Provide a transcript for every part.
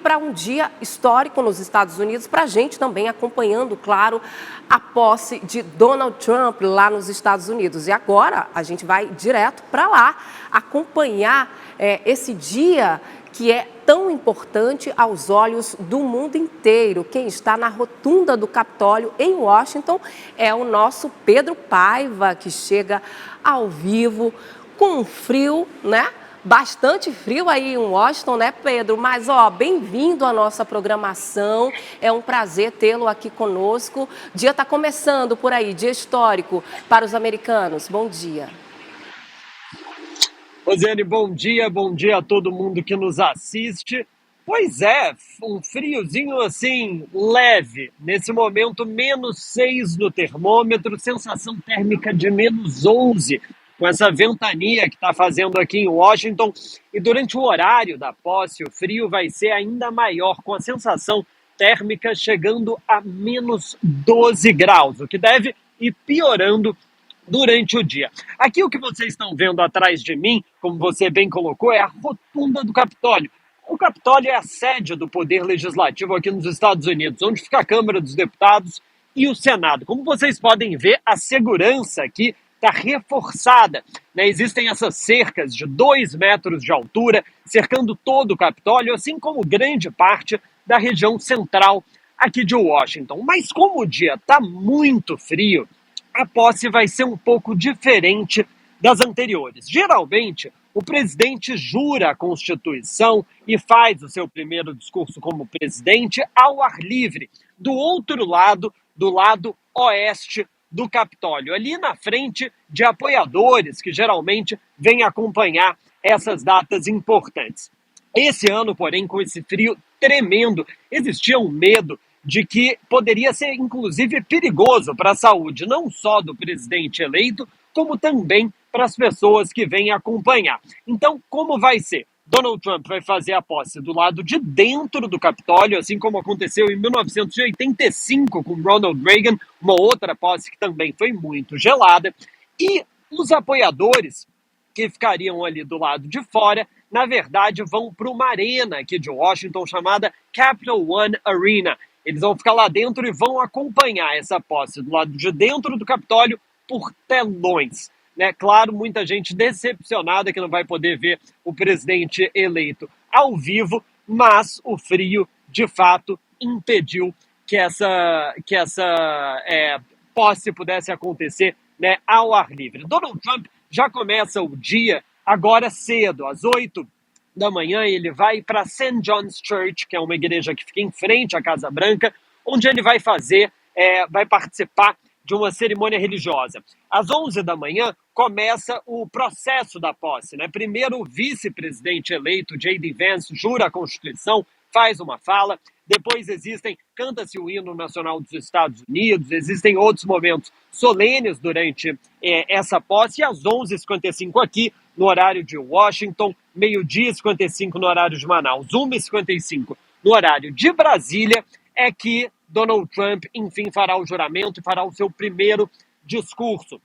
para um dia histórico nos Estados Unidos, para a gente também acompanhando, claro, a posse de Donald Trump lá nos Estados Unidos. E agora a gente vai direto para lá acompanhar esse dia que é tão importante aos olhos do mundo inteiro. Quem está na rotunda do Capitólio em Washington é o nosso Pedro Paiva, que chega ao vivo com frio, né? Bastante frio aí em Washington, né, Pedro? Mas, bem-vindo à nossa programação. É um prazer tê-lo aqui conosco. O dia está começando por aí, dia histórico para os americanos. Bom dia. Rosiane, bom dia a todo mundo que nos assiste. Pois é, um friozinho assim, leve. Nesse momento, -6 no termômetro, sensação térmica de -11, com essa ventania que está fazendo aqui em Washington. E durante o horário da posse, o frio vai ser ainda maior, com a sensação térmica chegando a -12 graus, o que deve ir piorando durante o dia. Aqui o que vocês estão vendo atrás de mim, como você bem colocou, é a rotunda do Capitólio. O Capitólio é a sede do Poder Legislativo aqui nos Estados Unidos, onde fica a Câmara dos Deputados e o Senado. Como vocês podem ver, a segurança aqui está reforçada, né? Existem essas cercas de 2 metros de altura, cercando todo o Capitólio, assim como grande parte da região central aqui de Washington. Mas como o dia está muito frio, a posse vai ser um pouco diferente das anteriores. Geralmente, o presidente jura a Constituição e faz o seu primeiro discurso como presidente ao ar livre, do outro lado, do lado oeste do Capitólio, ali na frente de apoiadores que geralmente vêm acompanhar essas datas importantes. Esse ano, porém, com esse frio tremendo, existia um medo de que poderia ser, inclusive, perigoso para a saúde, não só do presidente eleito, como também para as pessoas que vêm acompanhar. Então, como vai ser? Donald Trump vai fazer a posse do lado de dentro do Capitólio, assim como aconteceu em 1985 com Ronald Reagan, uma outra posse que também foi muito gelada, e os apoiadores que ficariam ali do lado de fora, na verdade, vão para uma arena aqui de Washington chamada Capital One Arena. Eles vão ficar lá dentro e vão acompanhar essa posse do lado de dentro do Capitólio por telões. Né? Claro, muita gente decepcionada que não vai poder ver o presidente eleito ao vivo, mas o frio, de fato, impediu que essa posse pudesse acontecer, né, ao ar livre. Donald Trump já começa o dia agora cedo, às 8 da manhã, ele vai para St. John's Church, que é uma igreja que fica em frente à Casa Branca, onde ele vai vai participar de uma cerimônia religiosa. Às 11 da manhã começa o processo da posse, né? Primeiro o vice-presidente eleito, J.D. Vance, jura a Constituição, faz uma fala, depois canta-se o hino nacional dos Estados Unidos, existem outros momentos solenes durante essa posse, e às 11h55 aqui, no horário de Washington, 12h55 no horário de Manaus, 1h55 no horário de Brasília, é que Donald Trump, enfim, fará o juramento e fará o seu primeiro discurso.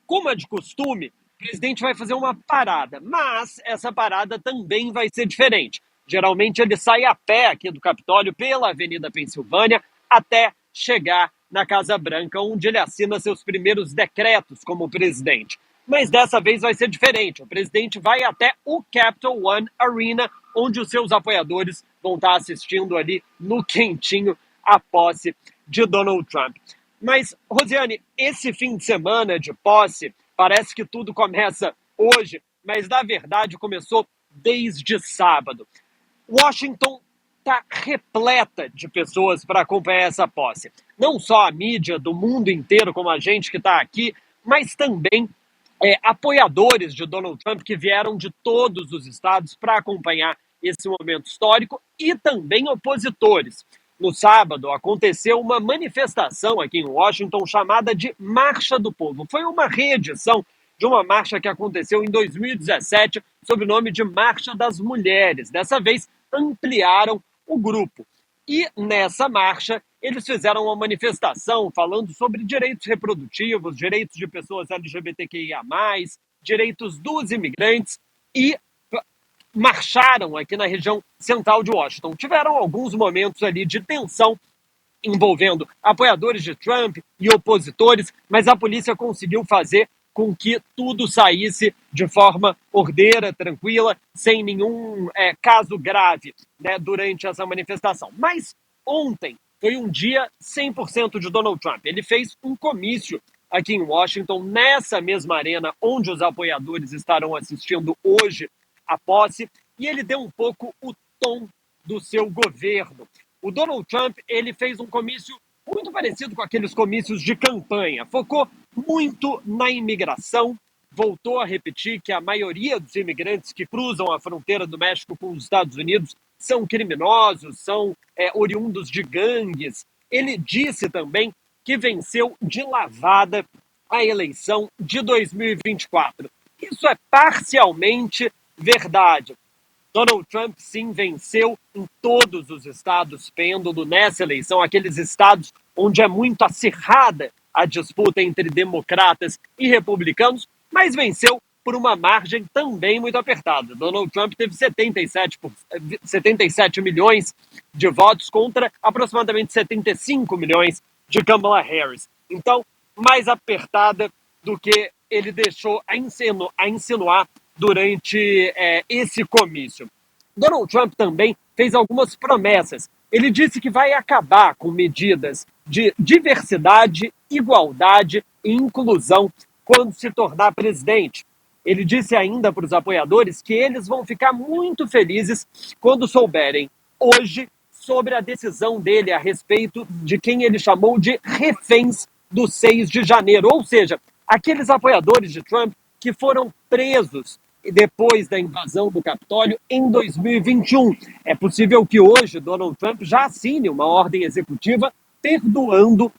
Como é de costume, o presidente vai fazer uma parada, mas essa parada também vai ser diferente. Geralmente ele sai a pé aqui do Capitólio pela Avenida Pensilvânia até chegar na Casa Branca, onde ele assina seus primeiros decretos como presidente. Mas dessa vez vai ser diferente. O presidente vai até o Capital One Arena, onde os seus apoiadores vão estar assistindo ali no quentinho a posse de Donald Trump. Mas, Rosiane, esse fim de semana de posse, parece que tudo começa hoje, mas na verdade começou desde sábado. Washington está repleta de pessoas para acompanhar essa posse. Não só a mídia do mundo inteiro, como a gente que está aqui, mas também apoiadores de Donald Trump que vieram de todos os estados para acompanhar esse momento histórico e também opositores. No sábado, aconteceu uma manifestação aqui em Washington chamada de Marcha do Povo. Foi uma reedição de uma marcha que aconteceu em 2017 sob o nome de Marcha das Mulheres. Dessa vez, ampliaram o grupo. E nessa marcha, eles fizeram uma manifestação falando sobre direitos reprodutivos, direitos de pessoas LGBTQIA+, direitos dos imigrantes e marcharam aqui na região central de Washington. Tiveram alguns momentos ali de tensão envolvendo apoiadores de Trump e opositores, mas a polícia conseguiu fazer com que tudo saísse de forma ordeira, tranquila, sem nenhum caso grave, né, durante essa manifestação. Mas ontem foi um dia 100% de Donald Trump. Ele fez um comício aqui em Washington, nessa mesma arena onde os apoiadores estarão assistindo hoje a posse, e ele deu um pouco o tom do seu governo. O Donald Trump, ele fez um comício muito parecido com aqueles comícios de campanha. Focou muito na imigração, voltou a repetir que a maioria dos imigrantes que cruzam a fronteira do México com os Estados Unidos são criminosos, são oriundos de gangues. Ele disse também que venceu de lavada a eleição de 2024. Isso é parcialmente verdade. Donald Trump, sim, venceu em todos os estados pêndulo nessa eleição, aqueles estados onde é muito acirrada a disputa entre democratas e republicanos, mas venceu por uma margem também muito apertada. Donald Trump teve 77 milhões de votos contra aproximadamente 75 milhões de Kamala Harris. Então, mais apertada do que ele deixou a insinuar durante esse comício. Donald Trump também fez algumas promessas. Ele disse que vai acabar com medidas de diversidade, igualdade e inclusão quando se tornar presidente. Ele disse ainda para os apoiadores que eles vão ficar muito felizes quando souberem hoje sobre a decisão dele a respeito de quem ele chamou de reféns do 6 de janeiro, ou seja, aqueles apoiadores de Trump que foram presos depois da invasão do Capitólio em 2021. É possível que hoje Donald Trump já assine uma ordem executiva perdoando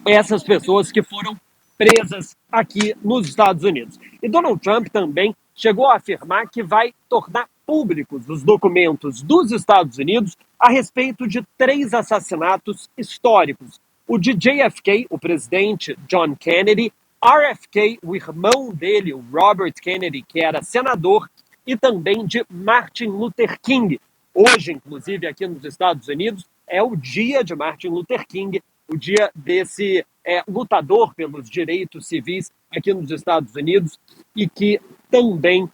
essas pessoas que foram presas aqui nos Estados Unidos. E Donald Trump também chegou a afirmar que vai tornar públicos os documentos dos Estados Unidos a respeito de 3 assassinatos históricos. O de JFK, o presidente John Kennedy, RFK, o irmão dele, o Robert Kennedy, que era senador, e também de Martin Luther King. Hoje, inclusive, aqui nos Estados Unidos, é o dia de Martin Luther King, o dia desse lutador pelos direitos civis aqui nos Estados Unidos e que também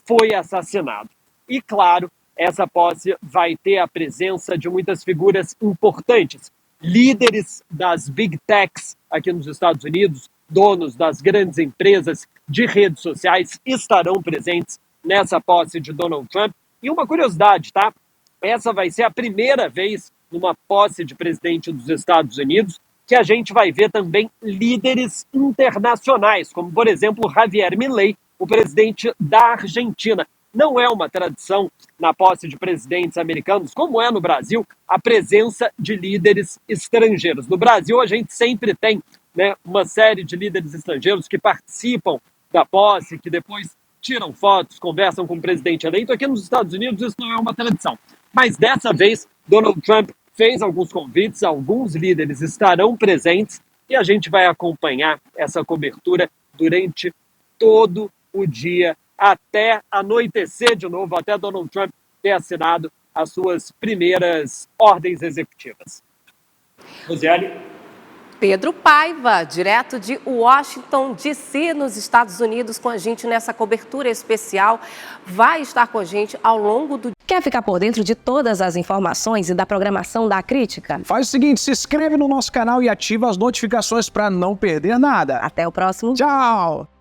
foi assassinado. E, claro, essa posse vai ter a presença de muitas figuras importantes, líderes das big techs aqui nos Estados Unidos, donos das grandes empresas de redes sociais estarão presentes nessa posse de Donald Trump. E uma curiosidade, tá? Essa vai ser a primeira vez numa posse de presidente dos Estados Unidos que a gente vai ver também líderes internacionais, como, por exemplo, Javier Milei, o presidente da Argentina. Não é uma tradição na posse de presidentes americanos, como é no Brasil, a presença de líderes estrangeiros. No Brasil, a gente sempre tem uma série de líderes estrangeiros que participam da posse, que depois tiram fotos, conversam com o presidente eleito. Aqui nos Estados Unidos isso não é uma tradição. Mas dessa vez, Donald Trump fez alguns convites, alguns líderes estarão presentes e a gente vai acompanhar essa cobertura durante todo o dia, até anoitecer de novo, até Donald Trump ter assinado as suas primeiras ordens executivas. Rosiane? Pedro Paiva, direto de Washington, D.C., nos Estados Unidos, com a gente nessa cobertura especial. Vai estar com a gente ao longo do dia. Quer ficar por dentro de todas as informações e da programação da Crítica? Faz o seguinte, se inscreve no nosso canal e ativa as notificações para não perder nada. Até o próximo. Tchau!